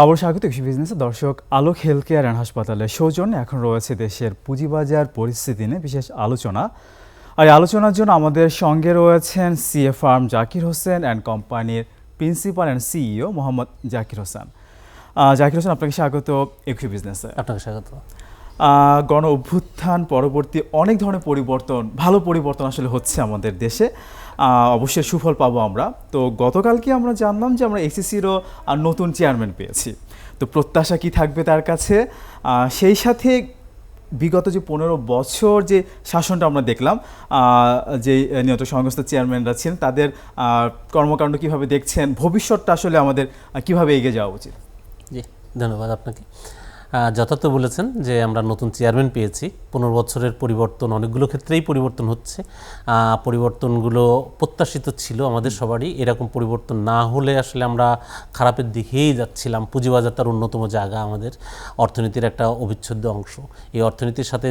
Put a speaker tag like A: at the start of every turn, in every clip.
A: আবার স্বাগত কৃষি বিজনেসে দর্শক। আলোক হেলথ কেয়ার অ্যান্ড হাসপাতালের সৌজন্যে এখন রয়েছে দেশের পুঁজিবাজার পরিস্থিতি নিয়ে বিশেষ আলোচনা। আর এই আলোচনার জন্য আমাদের সঙ্গে রয়েছেন CA firm Zakir Hossain and কোম্পানির principal and CEO Mohammad Zakir Hossain. Zakir Hossain, আপনাকে স্বাগত কৃষি বিজনেসে।
B: আপনাকে স্বাগত।
A: গণ অভ্যুত্থান পরবর্তী অনেক ধরনের পরিবর্তন, ভালো পরিবর্তন আসলে হচ্ছে আমাদের দেশে, অবশ্যই সুফল পাবো আমরা। তো গতকালকে আমরা জানলাম যে আমরা এসিসিরও নতুন চেয়ারম্যান পেয়েছি। তো প্রত্যাশা কি থাকবে তার কাছে? সেই সাথে বিগত যে 15 বছর যে শাসনটা আমরা দেখলাম, যে নিহত সংস্থার চেয়ারম্যানরা ছিলেন তাদের কর্মকাণ্ড কিভাবে দেখছেন, ভবিষ্যৎটা আসলে আমাদের কিভাবে এগিয়ে যাওয়া উচিত?
B: জি, ধন্যবাদ আপনাকে। যথার্থ বলেছেন যে আমরা নতুন চেয়ারম্যান পেয়েছি। 15 বছরের পরিবর্তন, অনেকগুলো ক্ষেত্রেই পরিবর্তন হচ্ছে। পরিবর্তনগুলো প্রত্যাশিত ছিল আমাদের সবারই। এরকম পরিবর্তন না হলে আসলে আমরা খারাপের দিকেই যাচ্ছিলাম। পুঁজিবাজার তার অন্যতম জায়গা, আমাদের অর্থনীতির একটা অবিচ্ছেদ্য অংশ। এই অর্থনীতির সাথে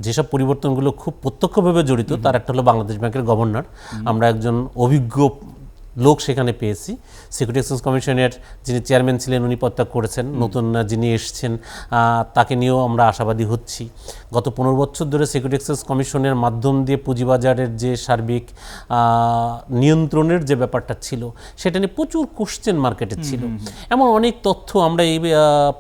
B: যেসব পরিবর্তনগুলো খুব প্রত্যক্ষভাবে জড়িত, তার একটা হলো বাংলাদেশ ব্যাংকের গভর্নর। আমরা একজন অভিজ্ঞ লোক সেখানে পেয়েছি। সিকিউরিটি এক্সচেঞ্জ কমিশনের যিনি চেয়ারম্যান ছিলেন উনি পদত্যাগ করেছেন, নতুন যিনি এসছেন তাকে নিয়েও আমরা আশাবাদী হচ্ছি। গত 15 বছর ধরে সিকিউরিটি এক্সচেঞ্জ কমিশনের মাধ্যম দিয়ে পুঁজিবাজারের যে সার্বিক নিয়ন্ত্রণের যে ব্যাপারটা ছিল, সেটা নিয়ে প্রচুর কোশ্চেন মার্কেটে ছিল। এমন অনেক তথ্য আমরা এই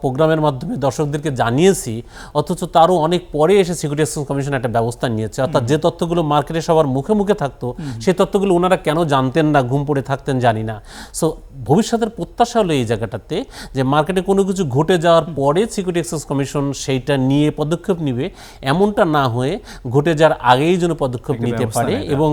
B: প্রোগ্রামের মাধ্যমে দর্শকদেরকে জানিয়েছি, অথচ তারও অনেক পরে এসে সিকিউরিটি এক্সচেঞ্জ কমিশন একটা ব্যবস্থা নিয়েছে। অর্থাৎ যে তথ্যগুলো মার্কেটে সবার মুখে মুখে থাকতো, সেই তথ্যগুলো ওনারা কেন জানতেন না, ঘুম পড়ে থাকতেন, জানি না। সো ভবিষ্যতের প্রত্যাশা হলো এই জায়গাটাতে যে মার্কেটে কোনো কিছু ঘটে যাওয়ার পরে সিকিউরিটি এক্সচেঞ্জ কমিশন সেইটা নিয়ে পদক্ষেপ নেবে, এমনটা না হয়ে ঘটে যাওয়ার আগেই যেন পদক্ষেপ নিতে পারে এবং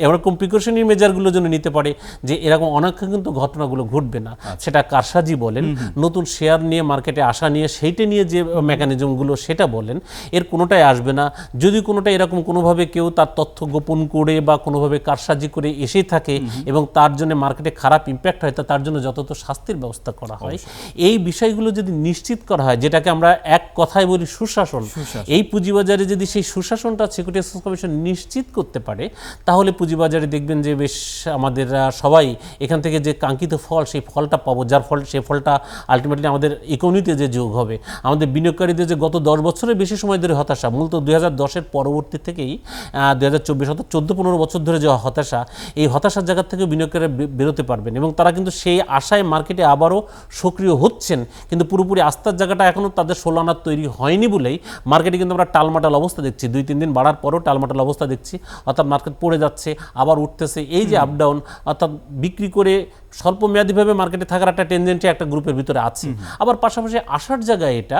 B: এরকম প্রিকশনারি মেজারগুলো যেন নিতে পারে যে এরকম অনাকাঙ্ক্ষিত ঘটনাগুলো ঘটবে না। সেটা কারসাজি বলেন, নতুন শেয়ার নিয়ে মার্কেটে আসা নিয়ে সেইটা নিয়ে যে মেকানিজমগুলো সেটা বলেন, এর কোনোটাই আসবে না। যদি কোনোটা এরকম কোনোভাবে কেউ তার তথ্য গোপন করে বা কোনোভাবে কারসাজি করে এসেই থাকে এবং তার জন্য মার্কেটে খারাপ ইম্প্যাক্ট হয়, তার জন্য যত শাস্তির ব্যবস্থা করা হয়। এই বিষয়গুলো যদি নিশ্চিত করা হয়, যেটাকে আমরা এক কথায় বলি সুশাসন, এই পুঁজিবাজারে যদি সেই সুশাসনটা সিকিউরিটি এক্সচেঞ্জ কমিশন নিশ্চিত করতে পারে, তাহলে পুঁজিবাজারে দেখবেন যে বেশ আমাদের সবাই এখান থেকে যে কাঙ্ক্ষিত ফল, সেই ফলটা পাবো, যার ফল সেই ফলটা আলটিমেটলি আমাদের ইকোনমিতে যে যোগ হবে। আমাদের বিনিয়োগকারীদের যে গত 10 বছরের বেশি সময় ধরে হতাশা, মূলত 2010-এর পরবর্তী থেকেই 2024 অর্থাৎ 14-15 বছর ধরে যে হতাশা, এই হতাশার জায়গা থেকে বিনিয়োগকারীরা বেরোতে পারবেন এবং তারা কিন্তু সেই আশায় মার্কেটে আবারও সক্রিয় হচ্ছেন। কিন্তু পুরোপুরি আস্থার জায়গাটা এখনও তাদের ষোলানার তৈরি হয়নি বলেই মার্কেটে কিন্তু আমরা টালমাটাল অবস্থা দেখছি। 2-3 দিন বাড়ার পরও টালমাটাল অবস্থা দেখছি। অর্থাৎ মার্কেট পড়ে যাচ্ছে, আবার উঠতেছে। এই যে আপ ডাউন, অর্থাৎ বিক্রি করে স্বল্পমেয়াদীভাবে মার্কেটে থাকার একটা টেন্ডেন্সি একটা গ্রুপের ভিতরে আছে। আবার পাশাপাশি আসার জায়গায় এটা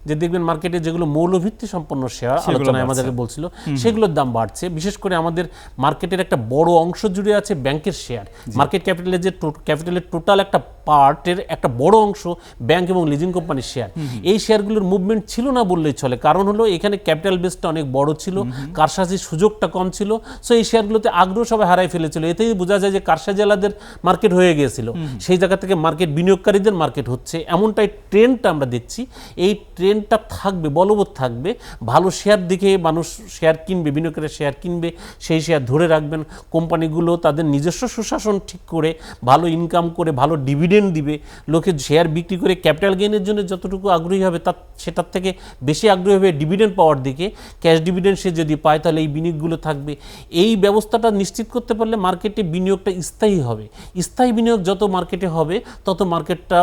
B: যে দেখবেন মার্কেটে যেগুলো মৌলভিত্তি সম্পন্ন শেয়ার আলোচনায় আমাদের বলছিল, সেগুলোর দাম বাড়ছে। বিশেষ করে আমাদের মার্কেটের একটা বড় অংশ জুড়ে আছে ব্যাংকের শেয়ার। মার্কেট ক্যাপিটালের যে ক্যাপিটালের টোটাল একটা পার্টের একটা বড় অংশ ব্যাংক এবং লিজিং কোম্পানির শেয়ার। এই শেয়ারগুলোর মুভমেন্ট ছিল না বললেই চলে, কারণ হলো এখানে ক্যাপিটাল বেসটা অনেক বড় ছিল, কারসাজির সুযোগটা কম ছিল। সো এই শেয়ারগুলোতে আগ্রহ সবাই হারাই ফেলেছিল। এতেই বোঝা যায় যে কারসাজিওয়ালাদের মার্কেট হয়ে গিয়েছিল, সেই জায়গা থেকে মার্কেট বিনিয়োগকারীদের মার্কেট হচ্ছে, এমনটাই ট্রেন্ডটা আমরা দেখছি। এই ট্রেন্ডটা থাকবে, বলবৎ থাকবে। ভালো শেয়ার দেখে মানুষ শেয়ার কিনবে, বিনিয়োগকারীরা শেয়ার কিনবে, সেই শেয়ার ধরে রাখবেন। কোম্পানিগুলো তাদের নিজস্ব সুশাসন ঠিক করে ভালো ইনকাম করে ভালো ডিভিডেন্ড দিবে। লোকে শেয়ার বিক্রি করে ক্যাপিটাল গেইনের জন্য যতটুকু আগ্রহী হবে, সেটার থেকে বেশি আগ্রহী হবে ডিভিডেন্ড পাওয়ার দিকে। ক্যাশ ডিভিডেন্ড সে যদি পায়, তাহলে এই বিনিয়োগগুলো থাকবে। এই ব্যবস্থাটা নিশ্চিত করতে পারলে মার্কেটে বিনিয়োগটা স্থায়ী হবে। স্থায়ী বিনিয়োগ যত মার্কেটে হবে, তত মার্কেটটা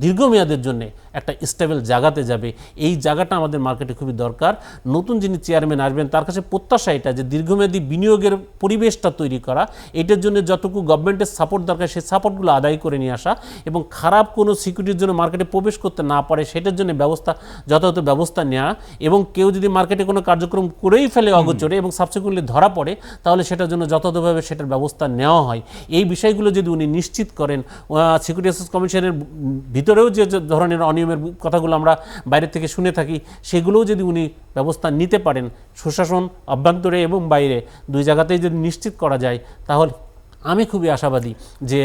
B: দীর্ঘমেয়াদের জন্য একটা স্টেবল জায়গাতে যাবে। এই জায়গাটা আমাদের মার্কেটে খুবই দরকার। নতুন যিনি চেয়ারম্যান আসবেন, তার কাছে প্রত্যাশা এটা যে দীর্ঘমেয়াদী বিনিয়োগের পরিবেশটা তৈরি করা, এটার জন্য যতটুকু গভর্নমেন্টের সাপোর্ট দরকার, সেই সাপোর্টগুলো আদায় করে নিয়ে আসা এবং খারাপ কোনো সিকিউরিটির জন্য মার্কেটে প্রবেশ করতে না পারে, সেটার জন্য যথাযথ ব্যবস্থা নেওয়া। এবং কেউ যদি মার্কেটে কোনো কার্যক্রম করেই ফেলে অগোচরে এবং সাবসিকুয়েন্টলি ধরা পড়ে, তাহলে সেটার জন্য যথাযথভাবে সেটার ব্যবস্থা নেওয়া হয়। এই বিষয়গুলো যদি উনি নিশ্চিত করেন, সিকিউরিটি এক্সচেঞ্জ কমিশনের ভিতরেও যে ধরনের অনিয়মের কথাগুলো আমরা বাইরে থেকে শুনে থাকি, সেগুলোও যদি উনি ব্যবস্থা নিতে পারেন, সুশাসন অভ্যন্তরে এবং বাইরে দুই জায়গাতেই যদি নিশ্চিত করা যায়, তাহলে আমি খুবই আশাবাদী যে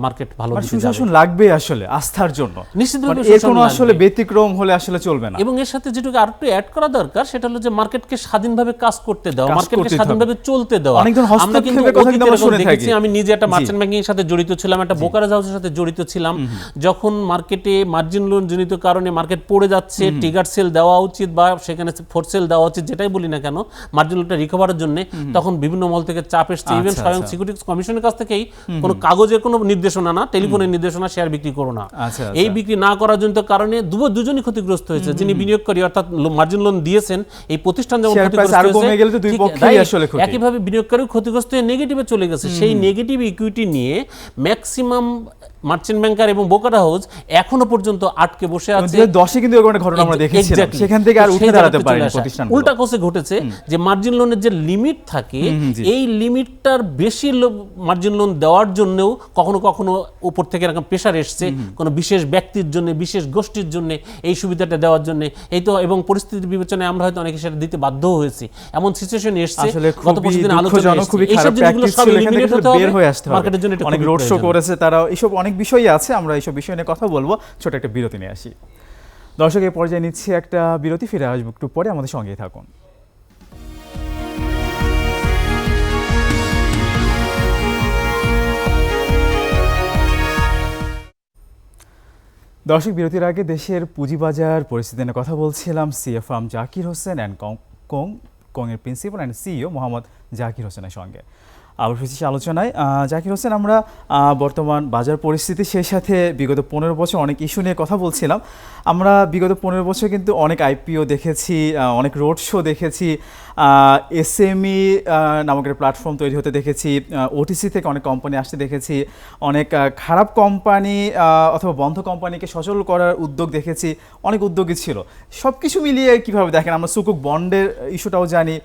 B: মার্কেট ভালো
A: মানে
B: দিকে যাবে।
A: সুশাসন লাগবে আসলে আস্থার জন্য,
B: নিশ্চিতভাবে
A: মানে এর
B: সুশাসন
A: কোনো
B: লাগবে।
A: আসলে ব্যতিক্রম হলে আসলে চলবে না।
B: এবং এর সাথে যেটুকু আর একটু অ্যাড করা দরকার সেটা হলো যে মার্কেটকে স্বাধীনভাবে কাজ করতে দেওয়া,
A: কাজ
B: মার্কেটকে
A: করতে দিতে
B: স্বাধীনভাবে চলতে দেওয়া।
A: অনেক ধরনের
B: আমরা কিন্তু
A: হস্তক্ষেপের কথা কিন্তু
B: অতীতে
A: আমরা শুনে
B: এরকম দেখেছি,
A: থাকি।
B: আমি নিজে একটা
A: জি।
B: মার্চেন্ট ব্যাংকিং এর সাথে জড়িত ছিলাম, একটা ব্রোকারেজ হাউসের সাথে জড়িত ছিলাম। যখন মার্কেটে মার্জিন লোন জনিত কারণে মার্কেট পড়ে যাচ্ছে, ট্রিগার সেল দেওয়া উচিত বা সেখানে ফোর্স সেল দেওয়া উচিত, যেটাই বলি না কেন, মার্জিন লোনটা রিকভারের জন্য তখন বিভিন্ন মহল থেকে চাপ এসছে। ইভেন
A: আচ্ছা,
B: স্বয়ং
A: আচ্ছা।
B: সিকিউরিটিজ কমিশনের কাছ থেকেই কোনো কাগজের কোনো নির্দেশনা না, টেলিফোনের নির্দেশনা, শেয়ার বিক্রি করো না।
A: আচ্ছা,
B: এই
A: আচ্ছা।
B: বিক্রি না করার জন্য কারণে দুজনই ক্ষতিগ্রস্ত হয়েছে। যিনি বিনিয়োগকারী অর্থাৎ মার্জিন লোন দিয়েছেন, এই প্রতিষ্ঠান যেমন
A: Share price
B: ক্ষতিগ্রস্ত
A: আরো কমে গেলে তো দুই
B: ঠিক,
A: পক্ষেই
B: right?
A: আসলে ক্ষতি।
B: একইভাবে বিনিয়োগকারীও ক্ষতিগ্রস্ত হয়ে নেগেটিভে চলে গেছে। সেই নেগেটিভ ইকুইটি নিয়ে ম্যাক্সিমাম মার্চেন্ট ব্যাংকার এবং ব্রোকার হাউস এখনো পর্যন্ত আটকে বসে আছে।
A: 2010 কিন্তু এরকম একটা ঘটনা আমরা দেখেছিলাম,
B: Exactly.
A: সেখান থেকে আর
B: তো
A: উঠে
B: সেই
A: দাঁড়াতে
B: জায়গাতে
A: পারেনি
B: চলে আসা।
A: প্রতিষ্ঠানগুলো।
B: উল্টা কোষে ঘটেছে যে মার্জিন লোনের যে লিমিট থাকে,
A: জি।
B: এই লিমিটটার বেশি মার্জিন লোন দেওয়ার জন্যও কখনো কখনো উপর থেকে এরকম প্রেশার এসছে কোনো বিশেষ ব্যক্তির জন্য, বিশেষ গোষ্ঠীর জন্য এই সুবিধাটা দেওয়ার জন্য। এই তো, এবং পরিস্থিতির বিবেচনায় আমরা হয়তো অনেকে সেটা দিতে বাধ্য হয়েছি, এমন সিচুয়েশন এসছে।
A: আসলে
B: গত পরশুদিন আলোচনা
A: দুঃখজনক, খুবই
B: এইসব
A: খারাপ
B: জিনিসগুলো
A: প্র্যাকটিস
B: সব
A: ছিল, এখান থেকে
B: eliminate
A: আসলে
B: হতে হবে।
A: বের হয়ে আসতে হবে।
B: মার্কেটের জন্য এটা
A: অনেক
B: খুবই
A: রোড শো
B: প্রয়োজন।
A: করেছে তারা, এইসব অনেক বিষয়ই আছে, আমরা এইসব বিষয় নিয়ে কথা বলবো। ছোট একটা বিরতি নিয়ে আসি। দর্শক, এই পর্যায়ে নিচ্ছি একটা বিরতি, ফিরে আসবো একটু পরে, আমাদের সঙ্গেই থাকুন। দর্শক, বিরতির আগে দেশের পুঁজিবাজার পরিস্থিতি নিয়ে কথা বলছিলাম CA firm Zakir Hossain and কংয়ের principal and CEO Mohammad Zakir হোসেনের সঙ্গে। আবার ফিরছি আলোচনায়। জাকির হোসেন, আমরা বর্তমান বাজার পরিস্থিতি, সেই সাথে বিগত 15 বছর অনেক ইস্যু নিয়ে কথা বলছিলাম। আমরা বিগত 15 বছর কিন্তু অনেক আইপিও দেখেছি, অনেক রোড শো দেখেছি, এসএমই নামক একটা প্ল্যাটফর্ম তৈরি হতে দেখেছি, ওটিসি থেকে অনেক কোম্পানি আসতে দেখেছি, অনেক খারাপ কোম্পানি অথবা বন্ধ কোম্পানিকে সচল করার উদ্যোগ দেখেছি, অনেক উদ্যোগই ছিল। সব কিছু মিলিয়ে কীভাবে দেখেন? আমরা সুকুক বন্ডের ইস্যুটাও জানি,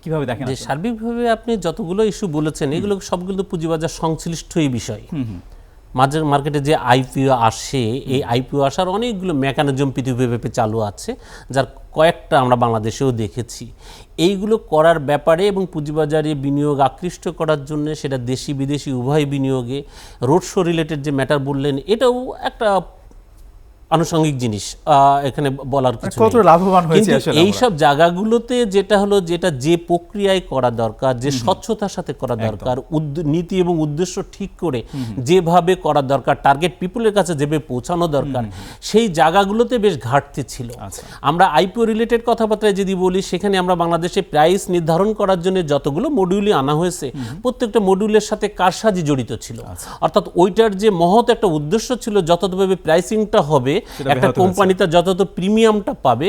A: কিভাবে দেখেন?
B: যে সার্বিকভাবে আপনি যতগুলো ইস্যু বলেছেন, এগুলো সবগুলো পুঁজিবাজার সংশ্লিষ্টই বিষয়। মার্কেটে যে আইপিও আসে, এই আইপিও আসার অনেকগুলো মেকানিজম পৃথিবীব্যাপী চালু আছে, যার কয়েকটা আমরা বাংলাদেশেও দেখেছি। এইগুলো করার ব্যাপারে এবং পুঁজিবাজারে বিনিয়োগ আকৃষ্ট করার জন্য, সেটা দেশি বিদেশি উভয় বিনিয়োগে, রোড শো রিলেটেড যে ম্যাটার বললেন, এটাও একটা আনুষঙ্গিক জিনিস, এখানে বলার কিছু
A: কত লাভবান হয়েছে আসলে
B: এই সব জায়গাগুলোতে। যেটা হলো, যেটা যে প্রক্রিয়ায় করা দরকার, যে স্বচ্ছতার সাথে করা দরকার, নীতি এবং উদ্দেশ্য ঠিক করে যেভাবে করা দরকার, টার্গেট পিপলের কাছে যেভাবে পৌঁছানো দরকার, সেই জায়গাগুলোতে বেশ ঘাটতি ছিল। আমরা আইপিও রিলেটেড কথাবার্তায় যদি বলি, সেখানে আমরা বাংলাদেশে প্রাইস নির্ধারণ করার জন্য যতগুলো মডিউলই আনা হয়েছে, প্রত্যেকটা মডিউলের সাথে কারসাজি জড়িত ছিল। অর্থাৎ ওইটার যে মহৎ একটা উদ্দেশ্য ছিল, যতভাবে প্রাইসিংটা হবে, একটা কোম্পানিতে যত প্রিমিয়ামটা পাবে,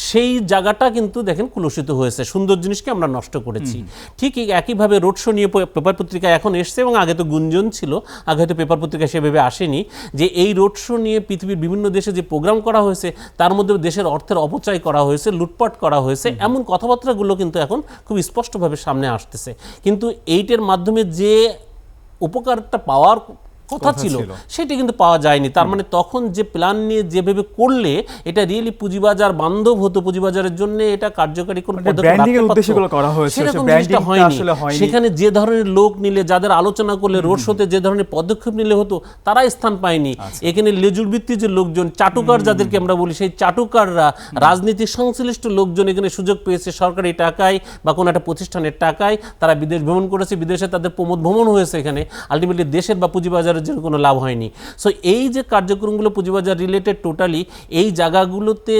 B: সেই জায়গাটা কিন্তু দেখেন কুলুষিত হয়েছে। সুন্দর জিনিসকে আমরা নষ্ট করেছি। ঠিক একইভাবে রোড শো নিয়ে পেপার পত্রিকায় এখন এসছে, এবং আগে তো গুঞ্জন ছিল, আগে হয়তো পেপার পত্রিকায় সেভাবে আসেনি, যে এই রোড শো নিয়ে পৃথিবীর বিভিন্ন দেশে যে প্রোগ্রাম করা হয়েছে, তার মধ্যে দেশের অর্থের অপচয় করা হয়েছে, লুটপাট করা হয়েছে, এমন কথাবার্তাগুলো কিন্তু এখন খুব স্পষ্টভাবে সামনে আসতেছে। কিন্তু এইটার মাধ্যমে যে উপকারটা পাওয়ার কথা ছিল, সেটা কিন্তু পাওয়া যায়নি। তার মানে তখন যে প্ল্যান নিয়ে যেভাবে করলে এটা রিয়েলি পুঁজিবাজার বান্ধব হতো, পুঁজিবাজারের জন্য এটা কার্যকারী কোনো সেরকম জিনিসটা হয়নি। সেখানে যে ধরনের লোক নিলে, যাদের আলোচনা করলে, রোড শোতে যে ধরনের পদক্ষেপ নিলে হতো, তারা স্থান পায়নি। এখানে লেজুর ভিত্তিক যে লোকজন, চাটুকার যাদেরকে আমরা বলি, সেই চাটুকাররা, রাজনীতির সংশ্লিষ্ট লোকজন এখানে সুযোগ পেয়েছে সরকারি টাকায় বা কোনো একটা প্রতিষ্ঠানের টাকায়। তারা বিদেশ ভ্রমণ করেছে, বিদেশে তাদের প্রমোদ ভ্রমণ হয়েছে, এখানে আলটিমেটলি দেশের বা পুঁজিবাজারের জন্য কোনো লাভ হয়নি। সো এই যে কার্যক্রমগুলো পুঁজিবাজার রিলেটেড, টোটালি এই জায়গাগুলোতে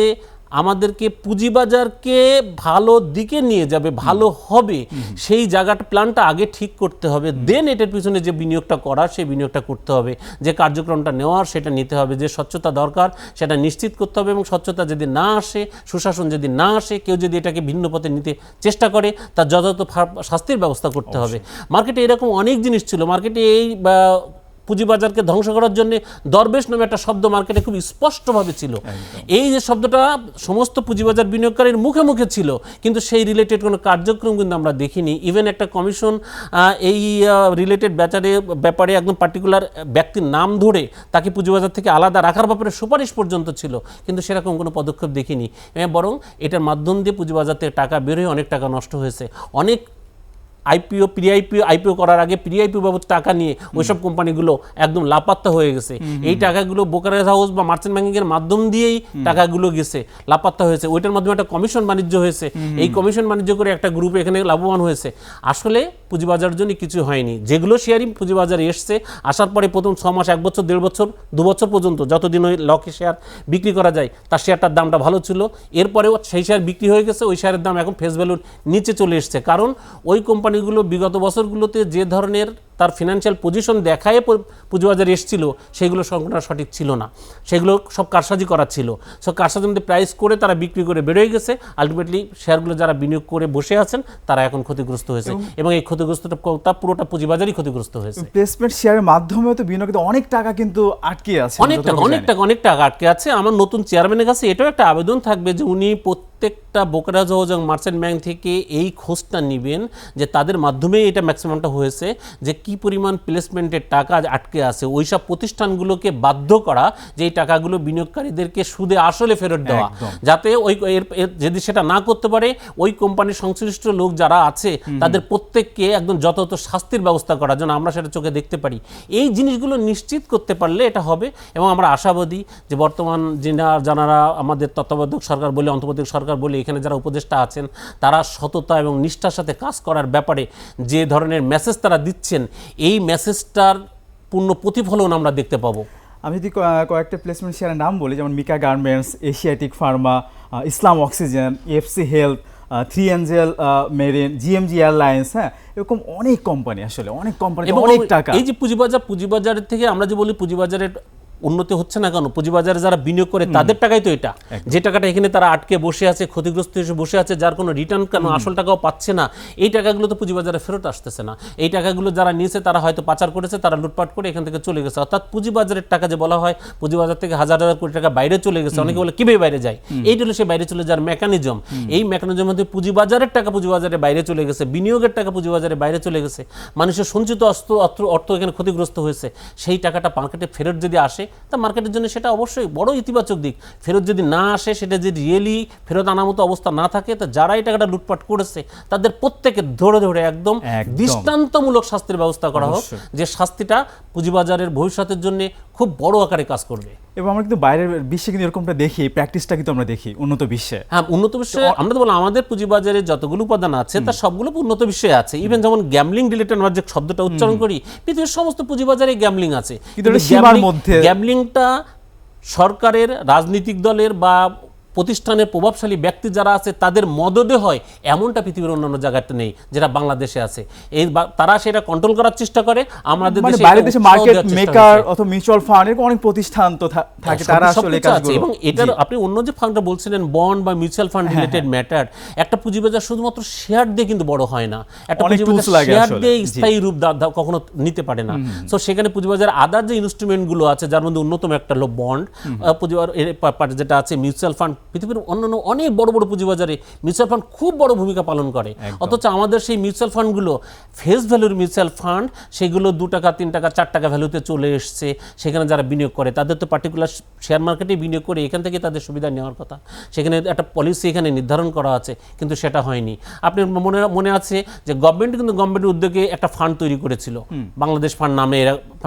B: আমাদেরকে পুঁজিবাজারকে ভালো দিকে নিয়ে যাবে, ভালো হবে, সেই জায়গাটা প্ল্যানটা আগে ঠিক করতে হবে। দেন এটার পিছনে যে বিনিয়োগটা করার, সেই বিনিয়োগটা করতে হবে। যে কার্যক্রমটা নেওয়ার, সেটা নিতে হবে। যে স্বচ্ছতা দরকার, সেটা নিশ্চিত করতে হবে। এবং স্বচ্ছতা যদি না আসে, সুশাসন যদি না আসে, কেউ যদি এটাকে ভিন্ন পথে নিতে চেষ্টা করে, তার যথাযথ শাস্তির ব্যবস্থা করতে হবে। মার্কেটে এরকম অনেক জিনিস ছিল। মার্কেটে এই পুঁজিবাজারকে ধ্বংস করার জন্য দরবেশ নামে একটা শব্দ মার্কেটে খুব স্পষ্টভাবে ছিল। এই যে শব্দটা সমস্ত পুঁজিবাজার বিনিয়োগকারীর মুখে মুখে ছিল, কিন্তু সেই রিলেটেড কোনো কার্যক্রম কিন্তু আমরা দেখিনি। ইভেন একটা কমিশন এই রিলেটেড ব্যাপারে একদম পার্টিকুলার ব্যক্তির নাম ধরে তাকে পুঁজিবাজার থেকে আলাদা রাখার ব্যাপারে সুপারিশ পর্যন্ত ছিল, কিন্তু সেরকম কোনো পদক্ষেপ দেখিনি। বরং এটার মাধ্যম দিয়ে পুঁজিবাজার থেকে টাকা বের হয়ে অনেক টাকা নষ্ট হয়েছে। অনেক আইপিও আইপিও করার আগে প্রি আইপিও বাবদ টাকা নিয়ে ওইসব কোম্পানিগুলো একদম লাপাত্তা হয়ে গেছে। এই টাকাগুলো ব্রোকারেজ হাউস বা মার্চেন্ট ব্যাংকিং এর মাধ্যম দিয়েই টাকাগুলো গেছে, লাপাত্তা হয়েছে। ওইটার মাধ্যমে একটা কমিশন বাণিজ্য হয়েছে, এই কমিশন বাণিজ্য করে একটা গ্রুপ এখানে লাভবান হয়েছে। আসলে পুঁজিবাজারের জন্য কিছু হয়নি। যেগুলো শেয়ারই পুঁজিবাজারে এসছে, আসার পরে প্রথম 6 মাস, 1 বছর, 1.5 বছর, 2 বছর পর্যন্ত যতদিন ওই লকে শেয়ার বিক্রি করা যায়, তার শেয়ারটার দামটা ভালো ছিল। এরপরেও সেই শেয়ার বিক্রি হয়ে গেছে, ওই শেয়ারের দাম এখন ফেস ভ্যালুর নিচে চলে এসছে। কারণ ওই কোম্পানিগুলো বিগত বছরগুলোতে যে ধরনের তার ফিনান্সিয়াল পজিশন দেখায় পুঁজিবাজারে এসেছিল, সেগুলো সংখ্যাটা সঠিক ছিল না, সেগুলো সব কারসাজি করা ছিল। সব কারসাজির মধ্যে প্রাইস করে তারা বিক্রি করে বেরোয় গেছে। আলটিমেটলি শেয়ারগুলো যারা বিনিয়োগ করে বসে আছেন তারা এখন ক্ষতিগ্রস্ত হয়েছে, এবং এই ক্ষতিগ্রস্তটা পুরোটা পুঁজিবাজারই ক্ষতিগ্রস্ত হয়েছে।
A: প্লেসমেন্ট শেয়ারের মাধ্যমেও তো বিনিয়োগে অনেক টাকা কিন্তু আটকে আছে,
B: অনেক টাকা আটকে আছে। আমার নতুন চেয়ারম্যানের কাছে এটাও একটা আবেদন থাকবে যে উনি প্রত্যেকটা ব্রোকারেজ হাউস এবং মার্চেন্ট ব্যাংক থেকে এই খোঁজটা নেবেন যে তাদের মাধ্যমে এটা ম্যাক্সিমামটা হয়েছে, যে কি পরিমাণ প্লেসমেন্টের টাকা আটকে আছে। ওইসব প্রতিষ্ঠানগুলোকে বাধ্য করা যে এই টাকাগুলো বিনিয়োগকারীদেরকে সুদে আসলে ফেরত দেওয়া, যাতে ওই যদি সেটা না করতে পারে ওই কোম্পানির সংশ্লিষ্ট লোক যারা আছে তাদের প্রত্যেককে একদম যথাযথ শাস্তির ব্যবস্থা করা, যেন আমরা সেটা চোখে দেখতে পারি। এই জিনিসগুলো নিশ্চিত করতে পারলে এটা হবে। এবং আমরা আশাবাদী যে বর্তমান যারা আমাদের তত্ত্বাবধায়ক সরকার বলে, অন্তর্বর্তী সরকার বলে, এখানে যারা উপদেষ্টা আছেন, তারা সততা এবং নিষ্ঠার সাথে কাজ করার ব্যাপারে যে ধরনের মেসেজ তারা দিচ্ছেন, এই মেসেজটার পূর্ণ প্রতিফলন আমরা দেখতে পাবো।
A: আমি যদি কয়েকটা প্লেসমেন্ট শেয়ারের নাম বলি, যেমন মিকা garments, Asiatic pharma, Islam oxygen, FC health, 3 angel marine, GMG airlines, হ্যাঁ, এরকম অনেক কোম্পানি, আসলে অনেক কোম্পানি, অনেক টাকা।
B: এই যে পুঁজিবাজারের থেকে আমরা যে বলি পুঁজিবাজারের উন্নতি হচ্ছে না কেন, পুঁজিবাজারে যারা বিনিয়োগ করে তাদের টাকাই তো এটা, যে টাকাটা এখানে তারা আটকে বসে আছে, ক্ষতিগ্রস্ত হয়ে বসে আছে, যার কোনো রিটার্ন কেন আসল টাকাও পাচ্ছে না, এই টাকাগুলো তো পুঁজিবাজারে ফেরত আসতেছে না। এই টাকাগুলো যারা নিয়েছে তারা হয়তো পাচার করেছে, তারা লুটপাট করে এখান থেকে চলে গেছে। অর্থাৎ পুঁজিবাজারের টাকা যে বলা হয়, পুঁজিবাজার থেকে হাজার হাজার কোটি টাকা বাইরে চলে গেছে, অনেকে বলে কিভাবে বাইরে যায়, এইটা হলো সে বাইরে চলে যাওয়ার মেকানিজম। এই মেকানিজমের মধ্যে পুঁজিবাজারের টাকা পুঁজিবাজারে বাইরে চলে গেছে, বিনিয়োগের টাকা পুঁজিবাজারে বাইরে চলে গেছে, মানুষের সঞ্চিত অর্থ এখানে ক্ষতিগ্রস্ত হয়েছে। সেই টাকাটা মার্কেটে ফেরত যদি আসে, তা মার্কেটের জন্য সেটা অবশ্যই বড় ইতিবাচক দিক। ফেরত যদি না আসে, সেটা যদি রিয়েলি ফেরত আনার মতো অবস্থা না থাকে, তো যারা এই টাকাটা লুটপাট করেছে তাদের প্রত্যেকে ধরে ধরে একদম দৃষ্টান্তমূলক শাস্তির ব্যবস্থা করা হোক, যে শাস্তিটা পুঁজিবাজারের ভবিষ্যতের জন্য খুব বড় আকারে কাজ করবে।
A: এবং আমরা কিন্তু বাইরের বিশ্বে কিন্তু এরকমটা দেখি, প্র্যাকটিসটা কিন্তু আমরা দেখি উন্নত বিশ্বে।
B: হ্যাঁ, উন্নত বিশ্বে আমরা তো বললাম আমাদের পুঁজিবাজারে যতগুলো উপাদান আছে তার সবগুলো উন্নত বিশ্বে আছে। ইভেন যেমন গ্যামলিং রিলেটেড আমরা যে শব্দটা উচ্চারণ করি, পৃথিবীর সমস্ত পুঁজিবাজারে গ্যামলিং আছে, কিন্তু গ্যামলিংটা সরকারের, রাজনৈতিক দলের বা প্রতিষ্ঠানের প্রভাবশালী ব্যক্তি যারা আছে তাদের মদদে হয়, এমনটা পৃথিবীর অন্যান্য জায়গাতে নেই, যেটা বাংলাদেশে আছে। এই তারা সেটা কন্ট্রোল করার চেষ্টা করে। আমাদের দেশে
A: বাইরের দেশে মার্কেট মেকার অথবা মিউচুয়াল ফান্ড, এরকম অনেক প্রতিষ্ঠান তো থাকে, তারা আসলে কাজগুলো।
B: এবং এটার আপনি অন্য যে ফান্ডটা বলছিলেন, বন্ড বা মিউচুয়াল ফান্ড রিলেটেড ম্যাটার, একটা পুঁজিবাজার শুধুমাত্র শেয়ার দিয়ে কিন্তু বড় হয় না। একটা পুঁজিবাজার শেয়ার দিয়ে স্থায়ী রূপ কখনো নিতে পারে না। সো সেখানে পুঁজিবাজার আদার যে ইনস্ট্রুমেন্টগুলো আছে, যার মধ্যে অন্যতম একটা হলো বন্ড, পুঁজিবাজার যেটা আছে মিউচুয়াল ফান্ড। পৃথিবীর অন্যান্য অনেক বড় বড় পুঁজিবাজারে মিউচুয়াল ফান্ড খুব বড় ভূমিকা পালন করে, অথচ আমাদের সেই মিউচুয়াল ফান্ডগুলো ফেস ভ্যালুর মিউচুয়াল ফান্ড, সেগুলো 2 টাকা 3 টাকা 4 টাকা ভ্যালুতে চলে এসছে। সেখানে যারা বিনিয়োগ করে তাদের তো পার্টিকুলার শেয়ার মার্কেটে বিনিয়োগ করে এখান থেকে তাদের সুবিধা নেওয়ার কথা, সেখানে একটা পলিসি এখানে নির্ধারণ করা আছে, কিন্তু সেটা হয়নি। আপনার মনে আছে যে গভর্নমেন্টের উদ্যোগে একটা ফান্ড তৈরি করেছিল, বাংলাদেশ ফান্ড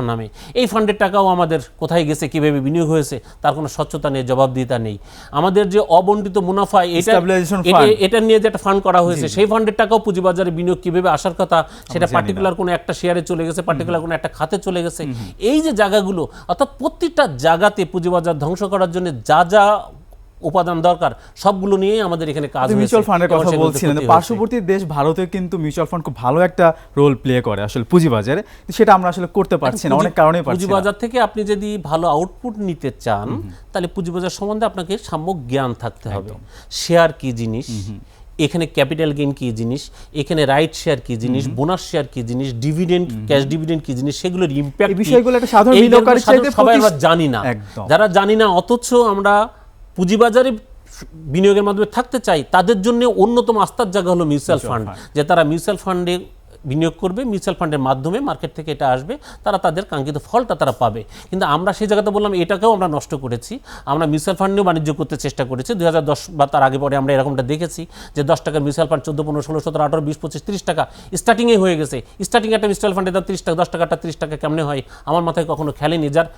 B: নামে। এই ফান্ডের টাকাও আমাদের কোথায় গেছে, কিভাবে বিনিয়োগ হয়েছে, তার কোনো স্বচ্ছতা নেই, জবাবদিহিতা নেই। আমাদের যে অবন্টিত মুনাফা, এটা নিয়ে যে একটা ফান্ড করা হয়েছে, সেই ফান্ডের টাকাও পুঁজিবাজারে বিনিয়োগ কিভাবে আসার কথা, সেটা পার্টিকুলার কোনো একটা শেয়ারে চলে গেছে, পার্টিকুলার কোনো একটা খাতে চলে গেছে। এই যে জায়গাগুলো, অর্থাৎ প্রত্যেকটা জায়গাতে পুঁজিবাজার ধ্বংস করার জন্য যা যা উপাদান দরকার সবগুলো নিয়ে আমাদের এখানে কাজ হয়েছে।
A: মিউচুয়াল ফান্ডের কথা বলছিলেন, পার্শ্ববর্তী দেশ ভারতে কিন্তু মিউচুয়াল ফান্ড খুব ভালো একটা রোল প্লে করে আসলে পুঁজিবাজারে, সেটা আমরা আসলে করতে পারছি না, অনেক কারণেই পারছি না।
B: পুঁজিবাজার থেকে আপনি যদি ভালো আউটপুট নিতে চান, তাহলে পুঁজিবাজার সম্বন্ধে আপনাকে সাম্যক জ্ঞান থাকতে হবে। শেয়ার কি জিনিস, এখানে ক্যাপিটাল গেইন কি জিনিস, এখানে রাইট শেয়ার কি জিনিস, বোনাস শেয়ার কি জিনিস, ডিভিডেন্ড, ক্যাশ ডিভিডেন্ড কি জিনিস, সেগুলোর ইম্প্যাক্ট, এই বিষয়গুলো একটা সাধারণ বিনিয়োগকারীর চাইতে সবাই আমরা জানি না। যারা জানি না, অথচ আমরা পুঁজিবাজারে বিনিয়োগের মাধ্যমে থাকতে চাই, তাদের জন্য অন্যতম আস্থার জায়গা হলো মিউচুয়াল ফান্ড, যে তারা মিউচুয়াল ফান্ডে বিনিয়োগ করবে, মিউচুয়াল ফান্ডের মাধ্যমে মার্কেট থেকে এটা আসবে, তারা তাদের কাঙ্ক্ষিত ফলটা তারা পাবে। কিন্তু আমরা সেই জায়গাতে বললাম এটাকেও আমরা নষ্ট করেছি। আমরা মিউচুয়াল ফান্ড নিয়েও বাণিজ্য করতে চেষ্টা করেছি। 2010 বা তার আগে পরে আমরা এরকমটা দেখেছি যে 10 টাকার মিউচুয়াল ফান্ড 14, 15, 16, 17, 18, 20, 25, 30 টাকা স্টার্টিংয়ে হয়ে গেছে। স্টার্টিং একটা মিউচুয়াল ফান্ডের দাম 30 টাকা, 10 টাকাটা 30 টাকা কেমনে হয় আমার মাথায় কখনো খেলেনি। যার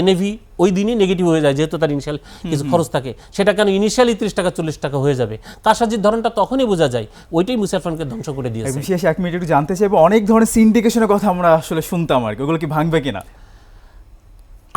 B: এনএভি ওই দিনই নেগেটিভ হয়ে যায়, যেহেতু তার ইনিশিয়াল কিছু খরচ থাকে, সেটা কেন ইনিশিয়ালি 30 টাকা 40 টাকা হয়ে যাবে। কারসাজির ধরনটা তখনই বোঝা যায়, ওইটাই মিউচুয়াল ফান্ডকে ধ্বংস করে দিয়েছে।
A: বিশেষ 1 মিনিট একটু জানতে চাইবো, অনেক ধরনের সিন্ডিকেশনের কথা আমরা আসলে শুনতাম আর কি, ওগুলো কি ভাঙবে কিনা?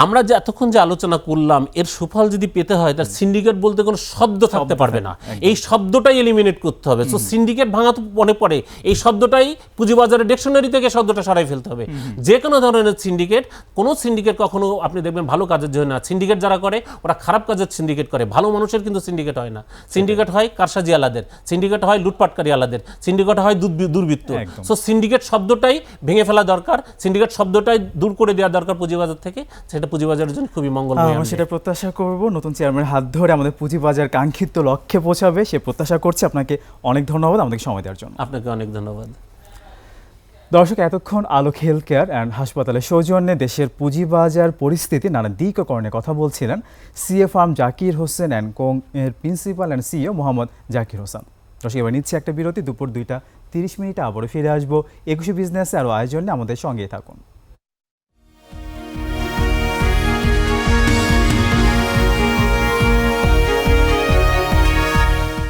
B: আমরা যে এতক্ষণ যে আলোচনা করলাম এর সুফল যদি পেতে হয়, তার সিন্ডিকেট বলতে কোনো শব্দ থাকতে পারবে না, এই শব্দটাই এলিমিনেট করতে হবে। সো সিন্ডিকেট ভাঙা তো মনে পড়ে, এই শব্দটাই পুঁজিবাজারের ডিকশনারি থেকে শব্দটা সরাই ফেলতে হবে। যে কোনো ধরনের সিন্ডিকেট, কোনো সিন্ডিকেট কখনো আপনি দেখবেন ভালো কাজের জন্য না। সিন্ডিকেট যারা করে ওরা খারাপ কাজের সিন্ডিকেট করে, ভালো মানুষের কিন্তু সিন্ডিকেট হয় না। সিন্ডিকেট হয় কারসাজি আলাদের, সিন্ডিকেট হয় লুটপাটকারী আলাদের, সিন্ডিকেট হয় দুর্বৃত্ত। সো সিন্ডিকেট শব্দটাই ভেঙে ফেলা দরকার, সিন্ডিকেট শব্দটাই দূর করে দেওয়া দরকার পুঁজিবাজার থেকে। সেটা পুঁজিবাজারের জন্য খুবই মঙ্গলময়।
A: আমরা সেটা প্রত্যাশা করব, নতুন চেয়ারম্যানের হাত ধরে আমাদের পুঁজিবাজার কাঙ্ক্ষিত লক্ষ্যে পৌঁছাবে সে প্রত্যাশা করছি। আপনাকে অনেক ধন্যবাদ আমাদেরকে সময় দেওয়ার জন্য।
B: আপনাকে অনেক ধন্যবাদ।
A: দর্শক, এতক্ষণ আলোক হেলথ কেয়ার অ্যান্ড হাসপাতালের সৌজন্যে দেশের পুঁজিবাজার পরিস্থিতি নানা দিক ও করণে কথা বলছিলেন CA firm Zakir Hossain and কোং এর principal and CEO Mohammad Zakir Hossain. দর্শক, এবার নিচ্ছে একটা বিরতি, দুপুর 2টা 30 মিনিটে আবারও ফিরে আসবো 21 বিজনেসে আরও আয়োজনে, আমাদের সঙ্গেই থাকুন।